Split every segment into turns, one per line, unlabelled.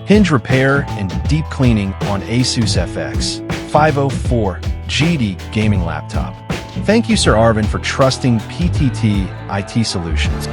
hinge repair, and deep cleaning on Asus FX504GB gaming laptop. Thank you, Sir Arvind, for trusting PTT IT Solutions.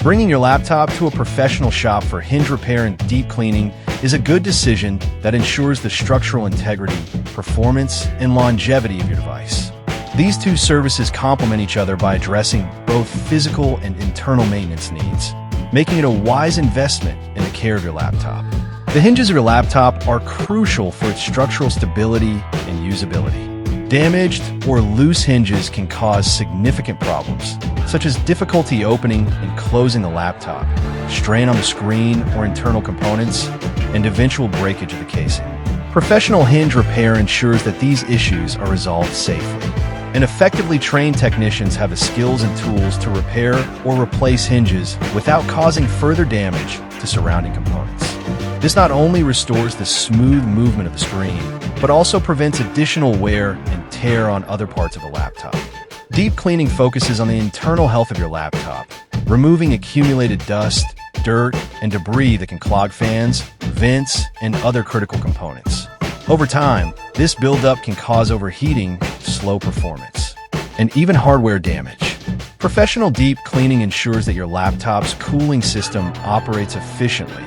Bringing your laptop to a professional shop for hinge repair and deep cleaning is a good decision that ensures the structural integrity, performance, and longevity of your device. These two services complement each other by addressing both physical and internal maintenance needs, making it a wise investment in the care of your laptop. The hinges of your laptop are crucial for its structural stability and usability. Damaged or loose hinges can cause significant problems, such as difficulty opening and closing the laptop, strain on the screen or internal components, and eventual breakage of the casing. Professional hinge repair ensures that these issues are resolved safely, and effectively trained technicians have the skills and tools to repair or replace hinges without causing further damage to surrounding components. This not only restores the smooth movement of the screen, but also prevents additional wear and tear on other parts of the laptop. Deep cleaning focuses on the internal health of your laptop, removing accumulated dust, dirt, and debris that can clog fans, vents, and other critical components. Over time, this buildup can cause overheating, slow performance, and even hardware damage. Professional deep cleaning ensures that your laptop's cooling system operates efficiently,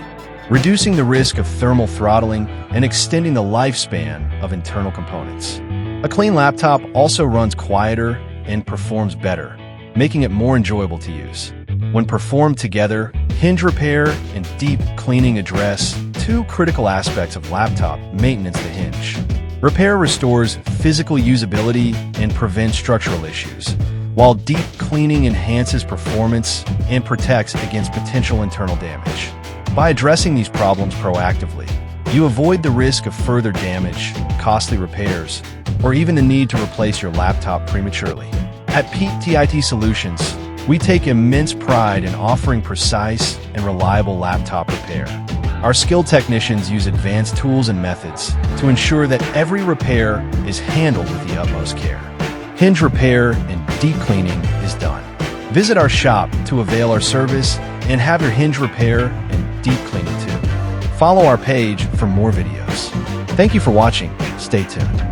reducing the risk of thermal throttling and extending the lifespan of internal components. A clean laptop also runs quieter and performs better, making it more enjoyable to use. When performed together, hinge repair and deep cleaning address two critical aspects of laptop maintenance. The hinge repair restores physical usability and prevents structural issues, while deep cleaning enhances performance and protects against potential internal damage. By addressing these problems proactively, you avoid the risk of further damage, costly repairs, or even the need to replace your laptop prematurely. At PTT Solutions, we take immense pride in offering precise and reliable laptop repair. Our skilled technicians use advanced tools and methods to ensure that every repair is handled with the utmost care. Hinge repair and deep cleaning is done. Visit our shop to avail our service and have your hinge repair and deep cleaning too. Follow our page for more videos. Thank you for watching. Stay tuned.